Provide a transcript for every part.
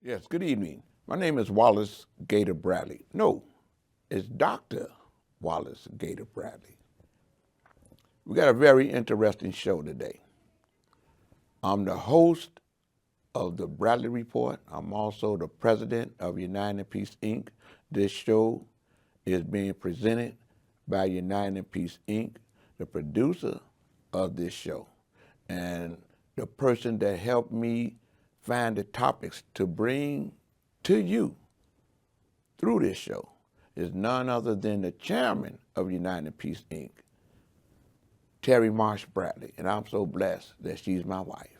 Yes, good evening. My name is Wallace Gator Bradley. No, it's Dr. Wallace Gator Bradley. We got a very interesting show today. I'm the host of the Bradley Report. I'm also the president of United Peace, Inc. This show is being presented by United Peace, Inc., the producer of this show, and the person that helped me find the topics to bring to you through this show is none other than the chairman of United Peace, Inc., Terry Marsh Bradley, and I'm so blessed that she's my wife.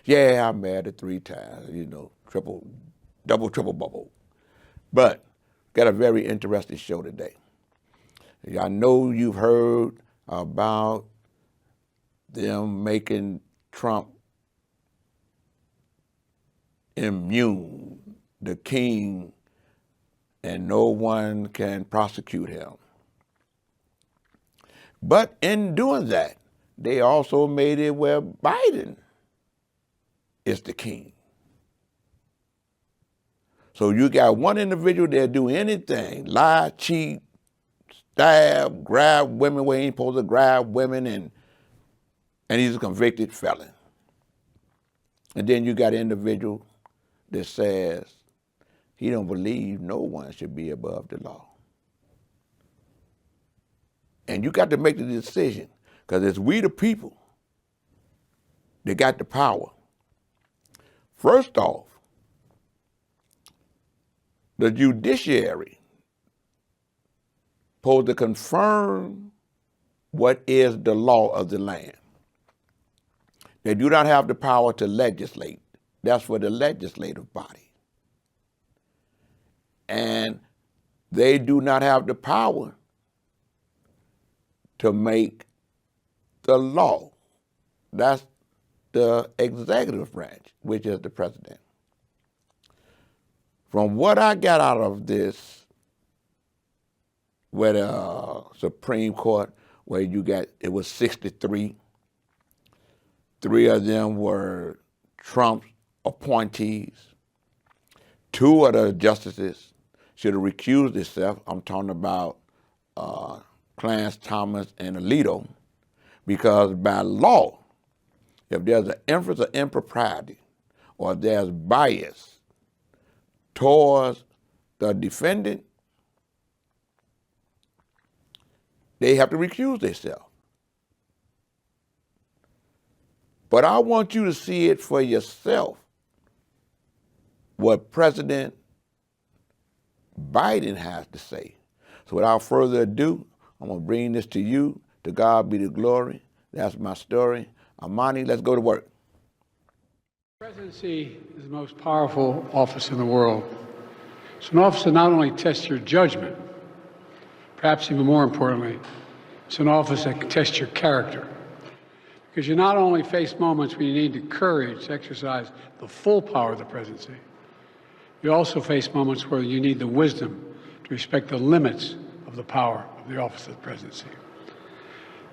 Yeah, I'm married 3 times, double, triple bubble. But got a very interesting show today. I know you've heard about them making Trump immune, the king, and no one can prosecute him. But in doing that, they also made it where Biden is the king. So you got one individual that'll do anything, lie, cheat, stab, grab women where he ain't supposed to grab women, and he's a convicted felon. And then you got an individual that says he don't believe no one should be above the law. And you got to make the decision, because it's we the people that got the power. First off, the judiciary supposed to confirm what is the law of the land. They do not have the power to legislate. That's for the legislative body. And they do not have the power to make the law. That's the executive branch, which is the president. From what I got out of this, where the Supreme Court, where it was 63, 3 of them were Trump's appointees. 2 of the justices should have recused themselves. I'm talking about Clarence Thomas and Alito, because by law, if there's an inference of impropriety or there's bias towards the defendant, they have to recuse themselves. But I want you to see it for yourself, what President Biden has to say. So without further ado, I'm going to bring this to you. To God be the glory. That's my story. Amani, let's go to work. The presidency is the most powerful office in the world. It's an office that not only tests your judgment, perhaps even more importantly, it's an office that can test your character. Because you not only face moments when you need the courage to exercise the full power of the presidency, you also face moments where you need the wisdom to respect the limits of the power of the office of the presidency.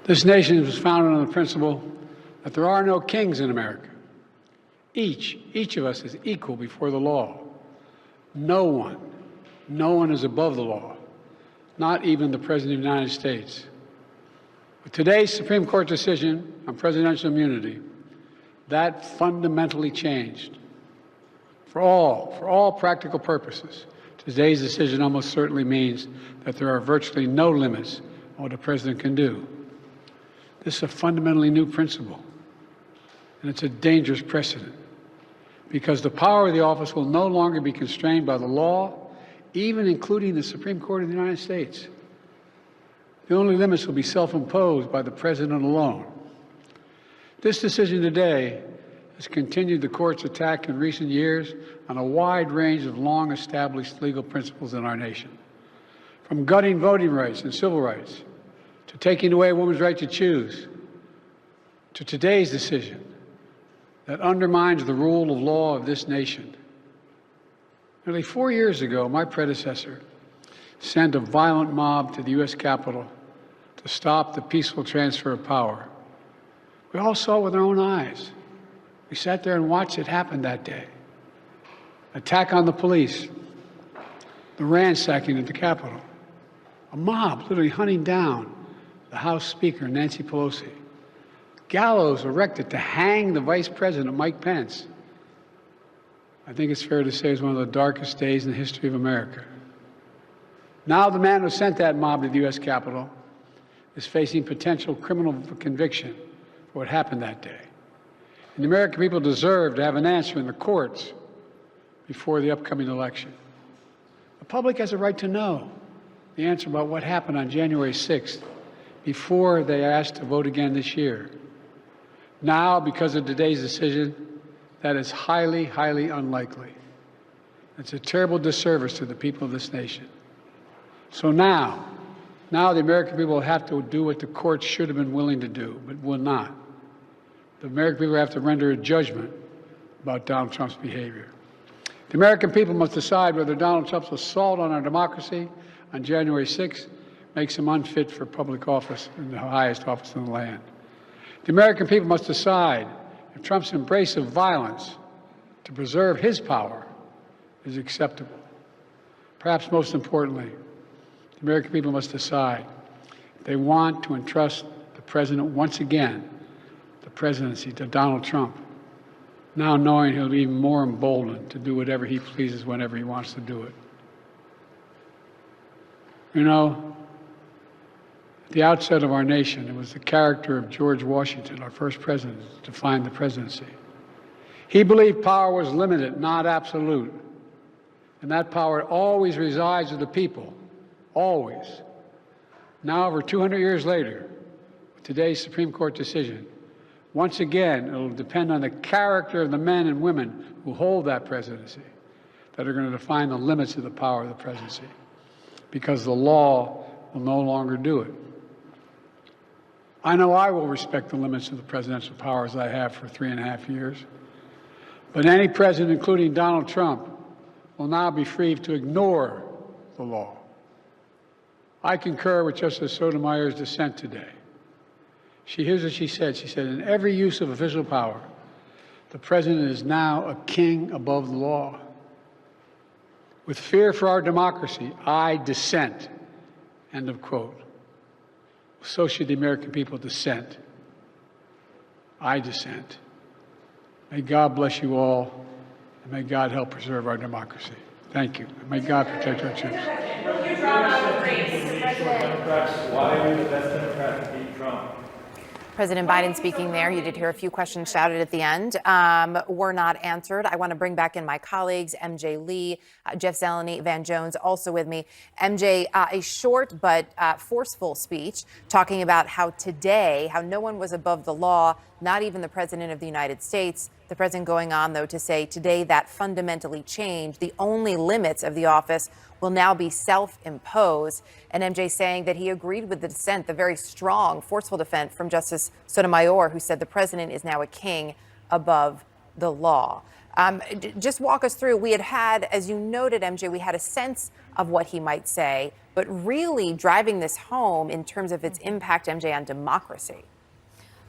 This nation was founded on the principle that there are no kings in America. Each of us is equal before the law. No one is above the law, not even the President of the United States. With today's Supreme Court decision on presidential immunity, that fundamentally changed. For all practical purposes, today's decision almost certainly means that there are virtually no limits on what a president can do. This is a fundamentally new principle, and it's a dangerous precedent, because the power of the office will no longer be constrained by the law, even including the Supreme Court of the United States. The only limits will be self-imposed by the president alone. This decision today has continued the court's attack in recent years on a wide range of long-established legal principles in our nation, from gutting voting rights and civil rights, to taking away a woman's right to choose, to today's decision that undermines the rule of law of this nation. Nearly 4 years ago, my predecessor sent a violent mob to the U.S. Capitol to stop the peaceful transfer of power. We all saw it with our own eyes. We sat there and watched it happen that day. attack on the police, the ransacking at the Capitol, a mob literally hunting down the House Speaker, Nancy Pelosi, gallows erected to hang the Vice President, Mike Pence. I think it's fair to say it's one of the darkest days in the history of America. Now the man who sent that mob to the U.S. Capitol is facing potential criminal conviction for what happened that day. And the American people deserve to have an answer in the courts before the upcoming election. The public has a right to know the answer about what happened on January 6th before they are asked to vote again this year. Now, because of today's decision, that is highly, highly unlikely. It's a terrible disservice to the people of this nation. So now the American people will have to do what the courts should have been willing to do, but will not. The American people have to render a judgment about Donald Trump's behavior. The American people must decide whether Donald Trump's assault on our democracy on January 6th makes him unfit for public office in the highest office in the land. The American people must decide if Trump's embrace of violence to preserve his power is acceptable. Perhaps most importantly, the American people must decide if they want to entrust the president once again, the presidency, to Donald Trump, now knowing he'll be even more emboldened to do whatever he pleases whenever he wants to do it. You know, at the outset of our nation, it was the character of George Washington, our first president, that defined the presidency. He believed power was limited, not absolute. And that power always resides with the people, always. Now, over 200 years later, with today's Supreme Court decision, once again, it will depend on the character of the men and women who hold that presidency that are going to define the limits of the power of the presidency, because the law will no longer do it. I know I will respect the limits of the presidential powers I have for 3.5 years, but any president, including Donald Trump, will now be free to ignore the law. I concur with Justice Sotomayor's dissent today. Here's what she said. She said, in every use of official power, the president is now a king above the law. With fear for our democracy, I dissent. End of quote. So should the American people dissent. I dissent. May God bless you all, and may God help preserve our democracy. Thank you. And may God protect our troops. Why are the best Democrats to beat Trump? President Biden speaking there. You did hear a few questions shouted at the end. Were not answered. I want to bring back in my colleagues, MJ Lee, Jeff Zeleny, Van Jones, also with me. MJ, a short but forceful speech talking about how no one was above the law, not even the President of the United States. The president going on, though, to say today that fundamentally changed. The only limits of the office will now be self-imposed. And MJ saying that he agreed with the dissent, the very strong, forceful dissent from Justice Sotomayor, who said the president is now a king above the law. Just walk us through. We had, as you noted, MJ, we had a sense of what he might say, but really driving this home in terms of its impact, MJ, on democracy.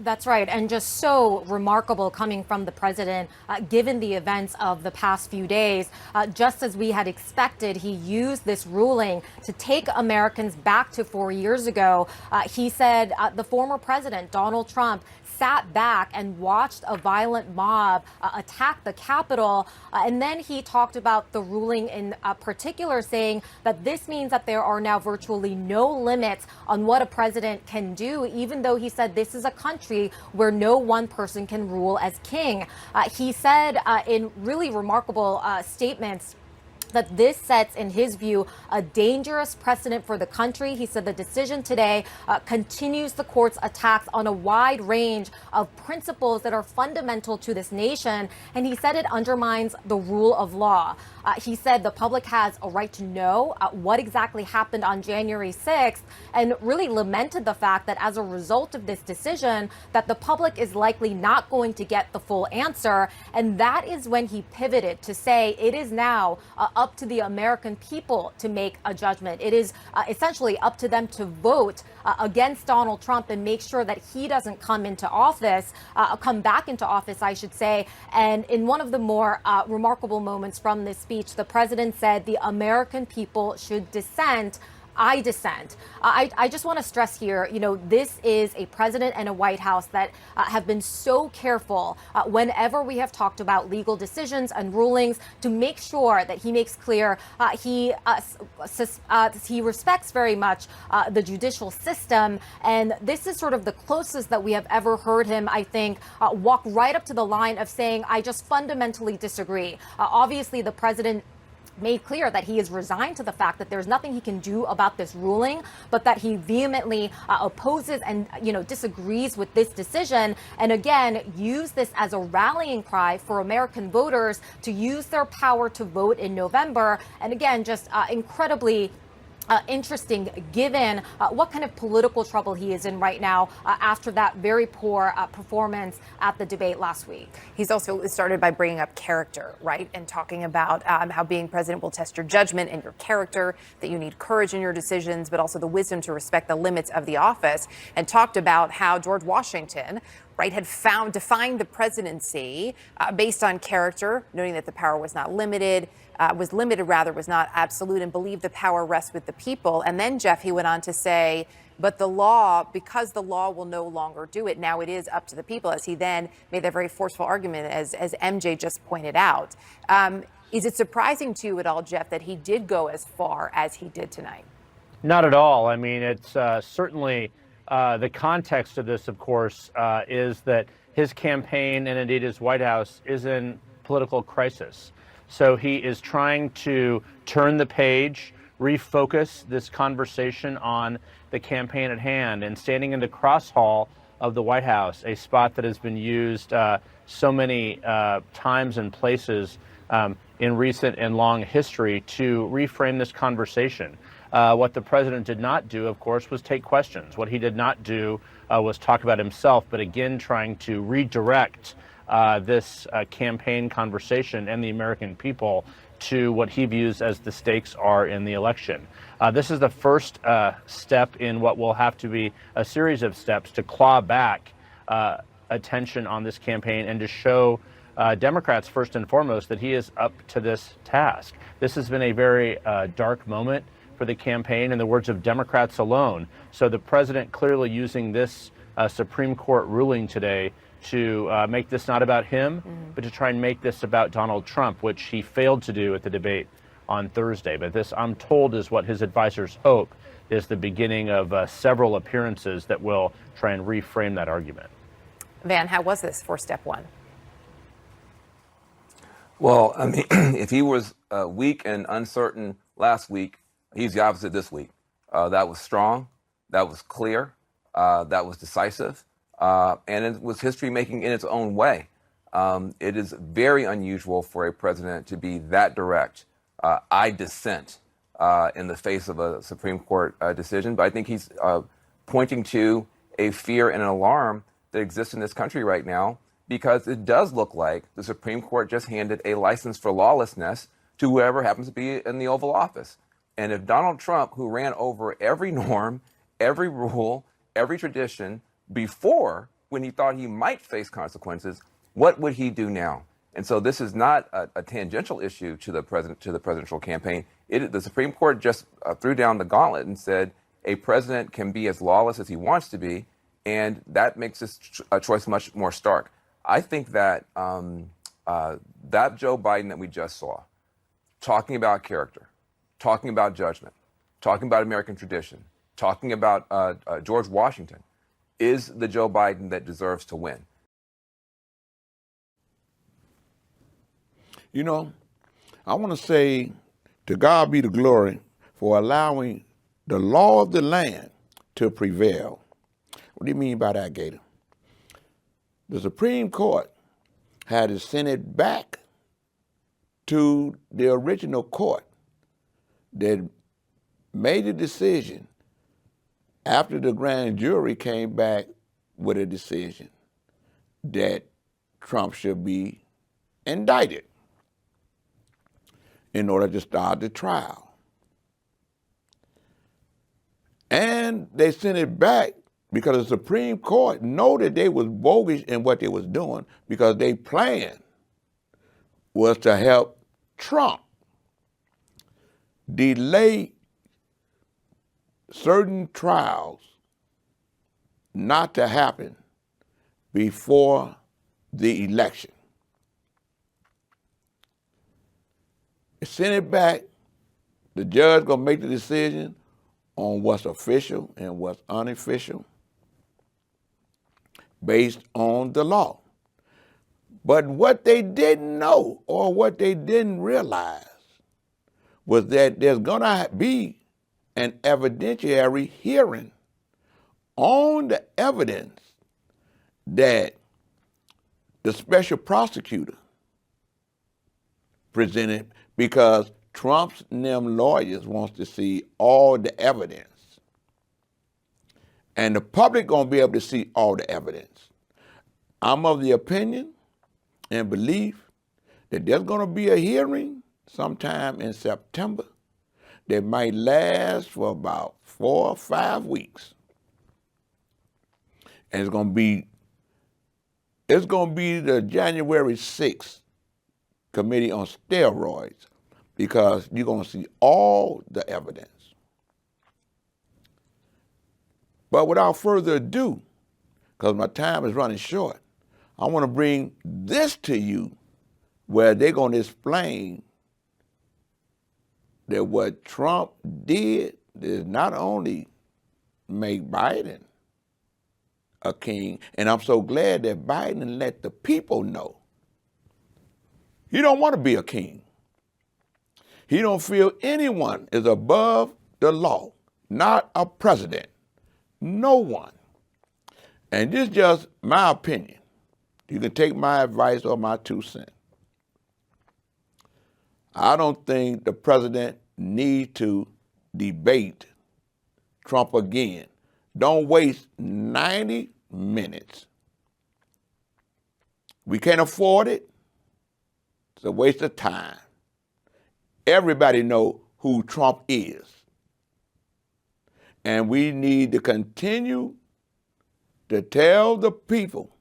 That's right. And just so remarkable coming from the president, given the events of the past few days. Just as we had expected, he used this ruling to take Americans back to 4 years ago. He said the former president, Donald Trump, sat back and watched a violent mob attack the Capitol. And then he talked about the ruling in particular, saying that this means that there are now virtually no limits on what a president can do, even though he said this is a country where no one person can rule as king. He said in really remarkable statements that this sets, in his view, a dangerous precedent for the country. He said the decision today continues the court's attacks on a wide range of principles that are fundamental to this nation. And he said it undermines the rule of law. He said the public has a right to know what exactly happened on January 6th, and really lamented the fact that as a result of this decision, that the public is likely not going to get the full answer. And that is when he pivoted to say it is now up to the American people to make a judgment. It is essentially up to them to vote against Donald Trump and make sure that he doesn't come back into office, I should say. And in one of the more remarkable moments from this speech, the president said the American people should dissent. I dissent. I just want to stress here, this is a president and a White House that have been so careful whenever we have talked about legal decisions and rulings to make sure that he makes clear he respects very much the judicial system. And this is sort of the closest that we have ever heard him, I think, walk right up to the line of saying, I just fundamentally disagree. Obviously, the president made clear that he is resigned to the fact that there's nothing he can do about this ruling, but that he vehemently opposes and disagrees with this decision. And again, use this as a rallying cry for American voters to use their power to vote in November. And again, just incredibly interesting given what kind of political trouble he is in right now after that very poor performance at the debate last week. He's also started by bringing up character, right? And talking about how being president will test your judgment and your character, that you need courage in your decisions, but also the wisdom to respect the limits of the office, and talked about how George Washington, right, had defined the presidency based on character, noting that the power was not limited, was not absolute, and believed the power rests with the people. And then, Jeff, he went on to say, but the law, because the law will no longer do it, now it is up to the people, as he then made that very forceful argument, as MJ just pointed out. Is it surprising to you at all, Jeff, that he did go as far as he did tonight? Not at all. I mean, it's certainly the context of this, of course, is that his campaign and indeed his White House is in political crisis. So he is trying to turn the page, refocus this conversation on the campaign at hand, and standing in the cross hall of the White House, a spot that has been used so many times and places in recent and long history to reframe this conversation. What the president did not do, of course, was take questions. What he did not do was talk about himself, but again, trying to redirect this campaign conversation and the American people to what he views as the stakes are in the election. This is the first step in what will have to be a series of steps to claw back attention on this campaign and to show Democrats, first and foremost, that he is up to this task. This has been a very dark moment for the campaign, in the words of Democrats alone. So the president clearly using this Supreme Court ruling today to make this not about him, but to try and make this about Donald Trump, which he failed to do at the debate on Thursday. But this, I'm told, is what his advisors hope is the beginning of several appearances that will try and reframe that argument. Van, how was this for step one? Well, I mean, if he was weak and uncertain last week, he's the opposite this week. That was strong, that was clear, that was decisive, and it was history making in its own way. It is very unusual for a president to be that direct. I dissent in the face of a Supreme Court decision, but I think he's pointing to a fear and an alarm that exists in this country right now, because it does look like the Supreme Court just handed a license for lawlessness to whoever happens to be in the Oval Office. And if Donald Trump, who ran over every norm, every rule, every tradition before, when he thought he might face consequences, what would he do now? And so this is not a tangential issue to the presidential campaign. The Supreme Court just threw down the gauntlet and said a president can be as lawless as he wants to be, and that makes this choice much more stark. I think that that Joe Biden that we just saw, talking about character, talking about judgment, talking about American tradition, talking about George Washington, is the Joe Biden that deserves to win. You know, I want to say to God be the glory for allowing the law of the land to prevail. What do you mean by that, Gator? The Supreme Court had to send it back to the original court that made a decision after the grand jury came back with a decision that Trump should be indicted. in order to start the trial. And they sent it back because the Supreme Court know that they was bogus in what they was doing, because their plan was to help Trump delay certain trials not to happen before the election. They sent it back. The judge gonna make the decision on what's official and what's unofficial based on the law. But what they didn't know, or what they didn't realize, was that there's gonna be an evidentiary hearing on the evidence that the special prosecutor presented, because Trump's and them lawyers wants to see all the evidence. And the public gonna be able to see all the evidence. I'm of the opinion and belief that there's gonna be a hearing sometime in September that might last for about 4 or 5 weeks. And it's gonna be the January 6th committee on steroids, because you're gonna see all the evidence. But without further ado, because my time is running short, I wanna bring this to you, where they're gonna explain that what Trump did is not only make Biden a king, and I'm so glad that Biden let the people know he don't want to be a king. He don't feel anyone is above the law, not a president, no one. And this is just my opinion. You can take my advice or my 2 cents. I don't think the president needs to debate Trump again. Don't waste 90 minutes. We can't afford it. It's a waste of time. Everybody knows who Trump is. And we need to continue to tell the people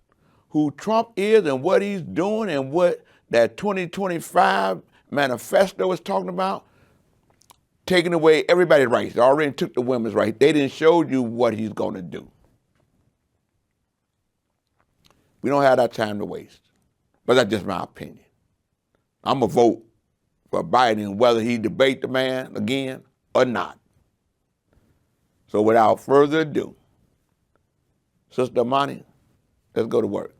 who Trump is and what he's doing and what that 2025 manifesto is talking about, taking away everybody's rights. They already took the women's rights. They didn't show you what he's going to do. We don't have that time to waste. But that's just my opinion. I'm going to vote for Biden whether he debate the man again or not. So without further ado, Sister Monty, let's go to work.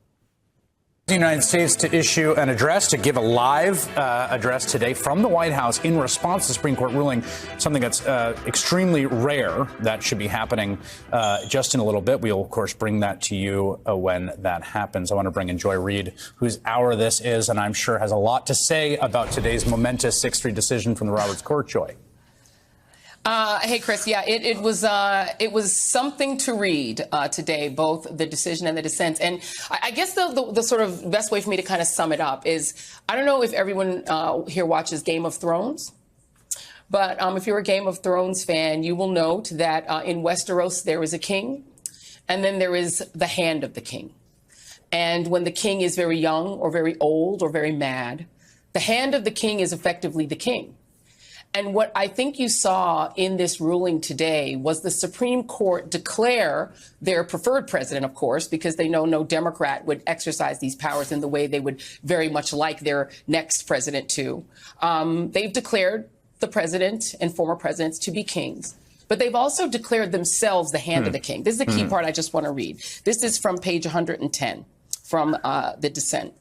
The United States to issue an address, to give a live address today from the White House in response to the Supreme Court ruling, something that's extremely rare. That should be happening just in a little bit. We'll, of course, bring that to you when that happens. I want to bring in Joy Reid, whose hour this is, and I'm sure has a lot to say about today's momentous 6-3 decision from the Roberts Court. Joy. Hey, Chris. Yeah, it was something to read today, both the decision and the dissents. And I guess the sort of best way for me to kind of sum it up is, I don't know if everyone here watches Game of Thrones, but if you're a Game of Thrones fan, you will note that in Westeros there is a king, and then there is the hand of the king. And when the king is very young or very old or very mad, the hand of the king is effectively the king. And what I think you saw in this ruling today was the Supreme Court declare their preferred president, of course, because they know no Democrat would exercise these powers in the way they would very much like their next president to. They've declared the president and former presidents to be kings, but they've also declared themselves the hand of the king. This is the key part I just want to read. This is from page 110 from the dissent.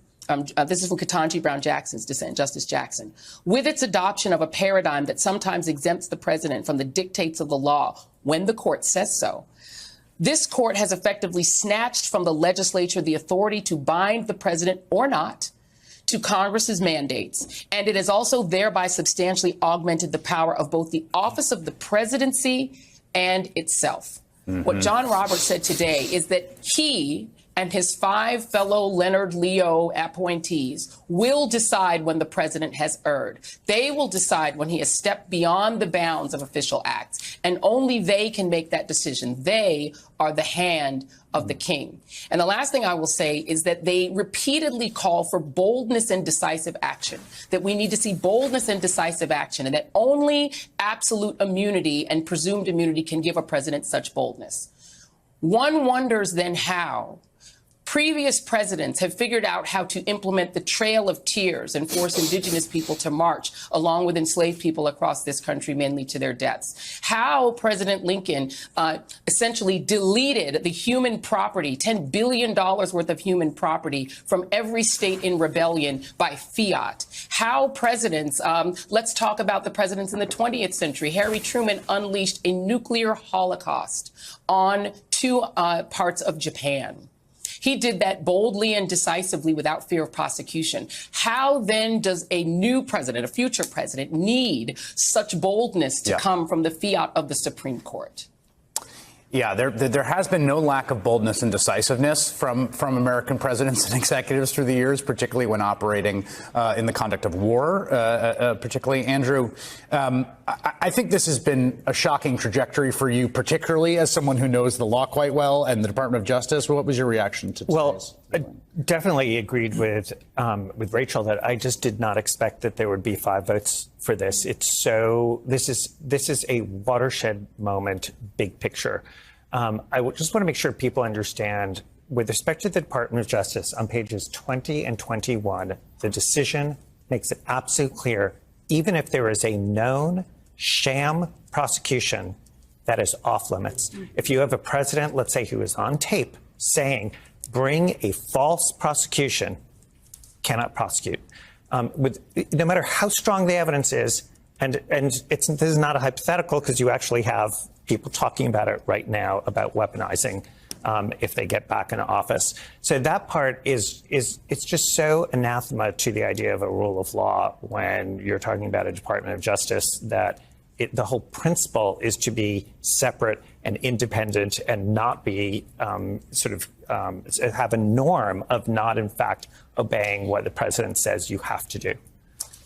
This is from Ketanji Brown Jackson's dissent, Justice Jackson. With its adoption of a paradigm that sometimes exempts the president from the dictates of the law when the court says so, this court has effectively snatched from the legislature the authority to bind the president or not to Congress's mandates. And it has also thereby substantially augmented the power of both the office of the presidency and itself. What John Roberts said today is that he and his 5 fellow Leonard Leo appointees will decide when the president has erred. They will decide when he has stepped beyond the bounds of official acts, and only they can make that decision. They are the hand of the king. And the last thing I will say is that they repeatedly call for boldness and decisive action, that we need to see boldness and decisive action, and that only absolute immunity and presumed immunity can give a president such boldness. One wonders then how previous presidents have figured out how to implement the Trail of Tears and force indigenous people to march along with enslaved people across this country, mainly to their deaths. How President Lincoln essentially deleted the human property, $10 billion worth of human property from every state in rebellion by fiat. How presidents, let's talk about the presidents in the 20th century. Harry Truman unleashed a nuclear holocaust on 2 parts of Japan. He did that boldly and decisively without fear of prosecution. How then does a new president, a future president, need such boldness to come from the fiat of the Supreme Court? Yeah, there has been no lack of boldness and decisiveness from American presidents and executives through the years, particularly when operating in the conduct of war, particularly. Andrew, I think this has been a shocking trajectory for you, particularly as someone who knows the law quite well and the Department of Justice. What was your reaction to today's? Well, I definitely agreed with Rachel that I just did not expect that there would be 5 votes for this. This is a watershed moment, big picture. I just want to make sure people understand, with respect to the Department of Justice, on pages 20 and 21, the decision makes it absolutely clear, even if there is a known sham prosecution, that is off limits. If you have a president, let's say, who is on tape saying, bring a false prosecution, cannot prosecute. No matter how strong the evidence is, and this is not a hypothetical, because you actually have people talking about it right now about weaponizing if they get back into office. So that part it's just so anathema to the idea of a rule of law when you're talking about a Department of Justice that the whole principle is to be separate and independent and not be have a norm of not, in fact, obeying what the president says you have to do.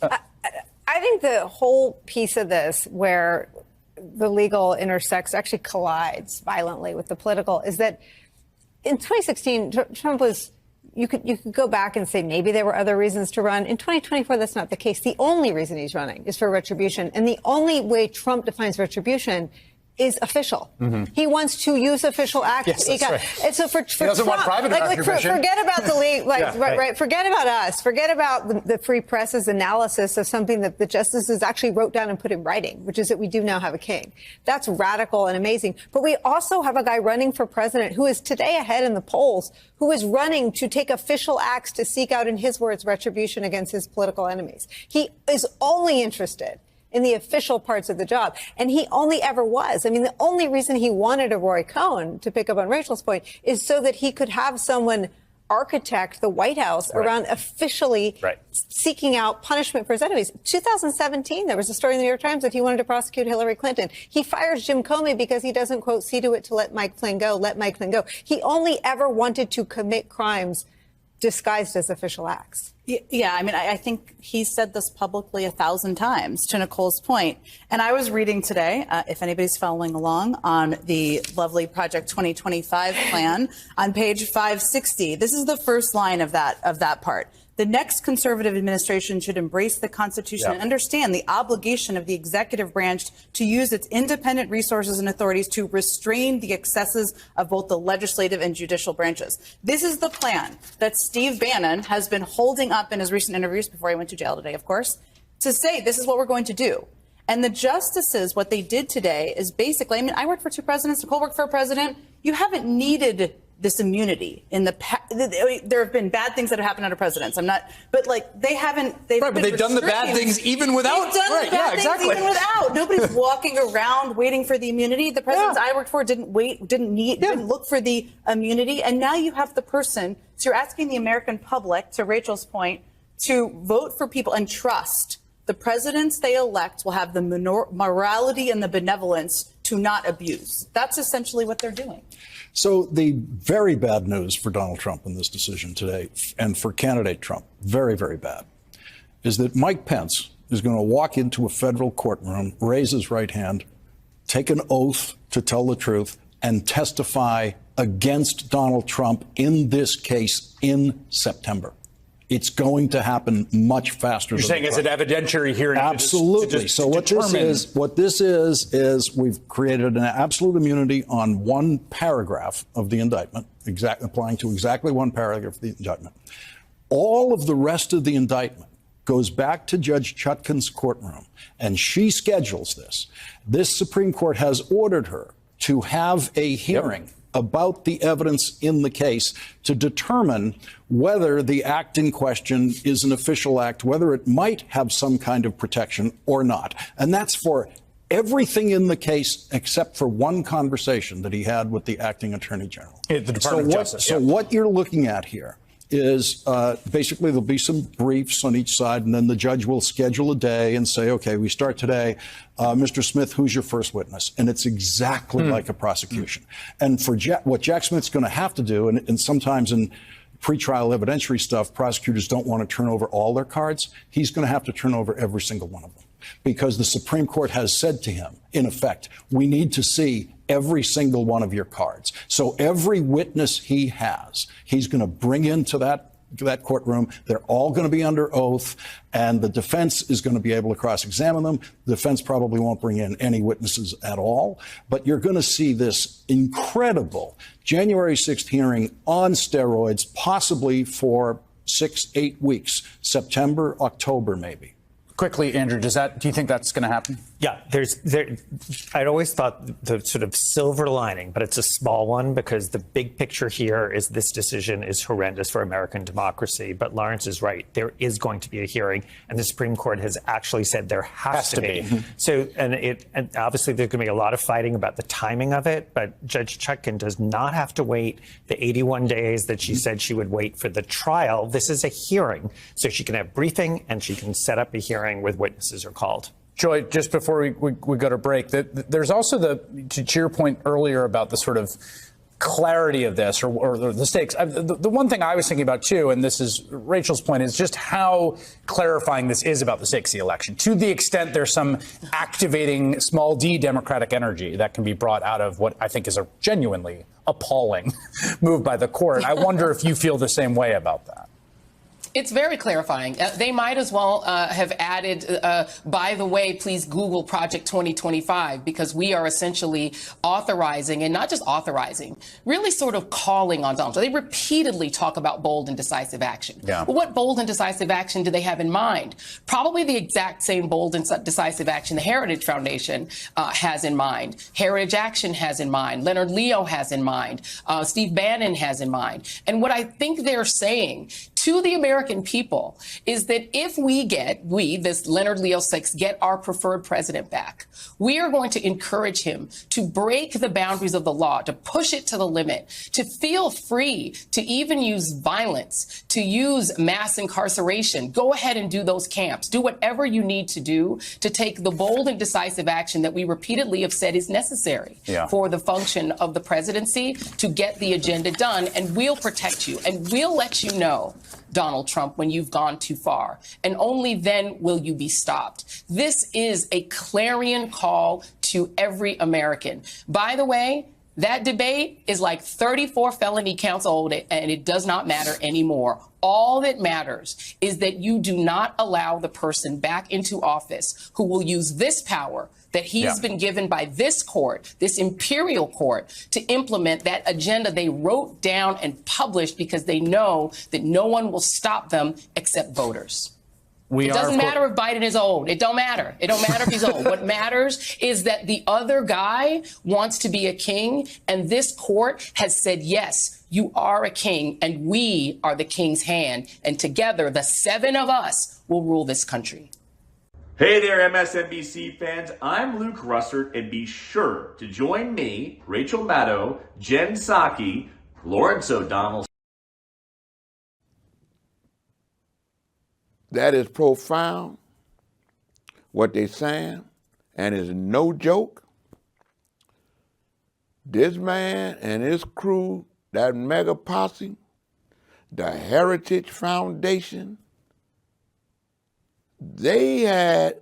I think the whole piece of this where the legal intersects actually collides violently with the political is that in 2016, Trump was, you could go back and say maybe there were other reasons to run. In 2024, that's not the case. The only reason he's running is for retribution. And the only way Trump defines retribution is official. Mm-hmm. He wants to use official acts. Yes, that's right. And so for he doesn't Trump, want private retribution. forget about the league, right? Forget about us. Forget about the free press's analysis of something that the justices actually wrote down and put in writing, which is that we do now have a king. That's radical and amazing. But we also have a guy running for president who is today ahead in the polls, who is running to take official acts to seek out, in his words, retribution against his political enemies. He is only interested in the official parts of the job. And he only ever was. I mean, the only reason he wanted a Roy Cohn, to pick up on Rachel's point, is so that he could have someone architect the White House around officially seeking out punishment for his enemies. 2017, there was a story in the New York Times that he wanted to prosecute Hillary Clinton. He fires Jim Comey because he doesn't, quote, see to it to let Mike Flynn go, let Mike Flynn go. He only ever wanted to commit crimes disguised as official acts. Yeah, I mean, I think he said this publicly 1,000 times, to Nicole's point. And I was reading today, if anybody's following along, on the lovely Project 2025 plan on page 560. This is the first line of that part. The next conservative administration should embrace the Constitution and understand the obligation of the executive branch to use its independent resources and authorities to restrain the excesses of both the legislative and judicial branches. This is the plan that Steve Bannon has been holding up in his recent interviews, before he went to jail today, of course, to say this is what we're going to do. And the justices, what they did today is basically, I mean, I worked for 2 presidents, Nicole worked for a president. You haven't needed this immunity in the past. There have been bad things that have happened under presidents. I'm not, but like they haven't. They've but they've done the bad things even without. They've done the bad things even without. Nobody's walking around waiting for the immunity. The presidents I worked for didn't look for the immunity, and now you have the person. So you're asking the American public, to Rachel's point, to vote for people and trust the presidents they elect will have the morality and the benevolence to not abuse. That's essentially what they're doing. So the very bad news for Donald Trump in this decision today, and for candidate Trump, very, very bad, is that Mike Pence is going to walk into a federal courtroom, raise his right hand, take an oath to tell the truth, and testify against Donald Trump in this case in September. It's going to happen much faster. You're saying it's an evidentiary hearing? Absolutely. So what this is we've created an absolute immunity on one paragraph of the indictment, applying to exactly one paragraph of the indictment. All of the rest of the indictment goes back to Judge Chutkan's courtroom, and she schedules this. This Supreme Court has ordered her to have a hearing about the evidence in the case to determine whether the act in question is an official act, whether it might have some kind of protection or not. And that's for everything in the case except for one conversation that he had with the acting attorney general. The Department of Justice. So what you're looking at here is basically there'll be some briefs on each side, and then the judge will schedule a day and say, OK, we start today. Mr. Smith, who's your first witness? And it's exactly like a prosecution. And for what Jack Smith's going to have to do, and sometimes in pretrial evidentiary stuff, prosecutors don't want to turn over all their cards. He's going to have to turn over every single one of them, because the Supreme Court has said to him, in effect, we need to see every single one of your cards. So every witness he has, he's going to bring into that courtroom. They're all going to be under oath, and the defense is going to be able to cross-examine them. The defense probably won't bring in any witnesses at all, but you're going to see this incredible January 6th hearing on steroids, possibly for 6-8 weeks, September, October, maybe. Quickly, Andrew, do you think that's going to happen? Yeah, I'd always thought the sort of silver lining, but it's a small one, because the big picture here is this decision is horrendous for American democracy. But Lawrence is right. There is going to be a hearing, and the Supreme Court has actually said there has to be. So, and obviously there's going to be a lot of fighting about the timing of it, but Judge Chutkan does not have to wait the 81 days that she said she would wait for the trial. This is a hearing, so she can have briefing and she can set up a hearing with witnesses are called. Joy, just before we go to break, there's also to your point earlier about the sort of clarity of this or the stakes. The one thing I was thinking about, too, and this is Rachel's point, is just how clarifying this is about the stakes of the election. To the extent there's some activating small d Democratic energy that can be brought out of what I think is a genuinely appalling move by the court. I wonder if you feel the same way about that. It's very clarifying. They might as well have added, by the way, please Google Project 2025, because we are essentially authorizing, and not just authorizing, really sort of calling on Donald Trump. They repeatedly talk about bold and decisive action. Yeah. Well, what bold and decisive action do they have in mind? Probably the exact same bold and decisive action the Heritage Foundation has in mind. Heritage Action has in mind. Leonard Leo has in mind. Steve Bannon has in mind. And what I think they're saying to the American people is that if this Leonard Leo 6, get our preferred president back, we are going to encourage him to break the boundaries of the law, to push it to the limit, to feel free to even use violence, to use mass incarceration. Go ahead and do those camps. Do whatever you need to do to take the bold and decisive action that we repeatedly have said is necessary for the function of the presidency to get the agenda done. And we'll protect you, and we'll let you know, Donald Trump, when you've gone too far, and only then will you be stopped. This is a clarion call to every American. By the way, that debate is like 34 felony counts old, and it does not matter anymore. All that matters is that you do not allow the person back into office who will use this power that he's been given by this court, this imperial court, to implement that agenda they wrote down and published because they know that no one will stop them except voters. It doesn't matter if Biden is old. It don't matter. It don't matter if he's old. What matters is that the other guy wants to be a king, and this court has said, yes, you are a king, and we are the king's hand, and together, the 7 of us will rule this country. Hey there, MSNBC fans. I'm Luke Russert, and be sure to join me, Rachel Maddow, Jen Psaki, Lawrence O'Donnell. That is profound, what they saying, and it's no joke. This man and his crew, that mega posse, the Heritage Foundation, they had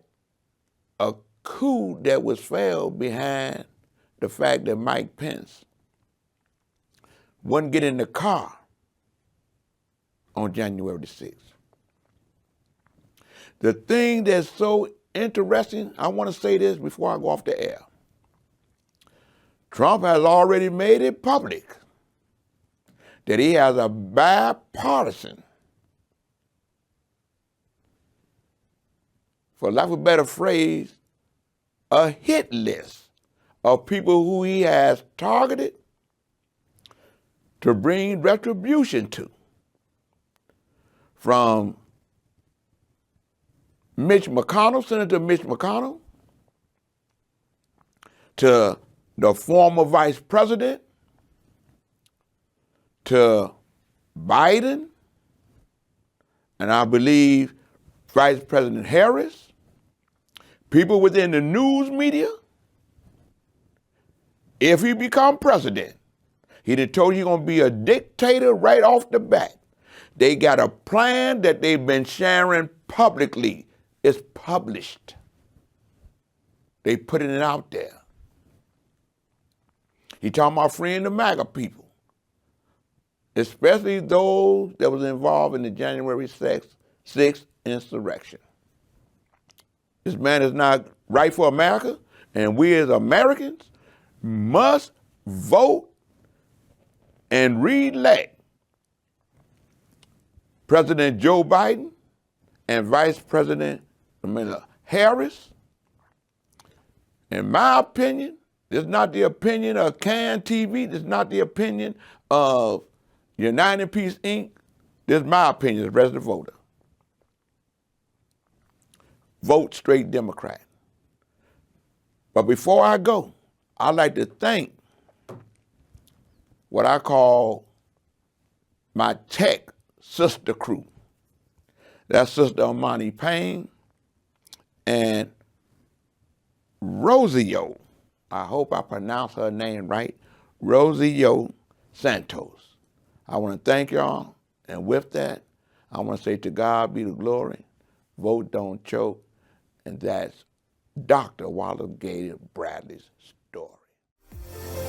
a coup that was failed behind the fact that Mike Pence wouldn't get in the car on January the 6th. The thing that's so interesting, I want to say this before I go off the air. Trump has already made it public that he has a bipartisan, for lack of a better phrase, a hit list of people who he has targeted to bring retribution to. From Mitch McConnell, Senator Mitch McConnell, to the former vice president, to Biden, and I believe Vice President Harris, people within the news media. If he become president, he done told you going to be a dictator right off the bat. They got a plan that they've been sharing publicly. It's published. They putting it out there. He talking about freeing the MAGA people, especially those that was involved in the January 6th insurrection. This man is not right for America, and we as Americans must vote and re-elect President Joe Biden and Vice President Harris. In my opinion, this is not the opinion of Can TV, this is not the opinion of United Peace Inc., this is my opinion as a resident voter. Vote straight Democrat. But before I go, I'd like to thank what I call my tech sister crew. That's Sister Amani Payne and Rosio, I hope I pronounce her name right, Rosio Santos. I want to thank y'all, and with that, I want to say to God be the glory, vote don't choke, and that's Dr. Wallace Gator Bradley's story.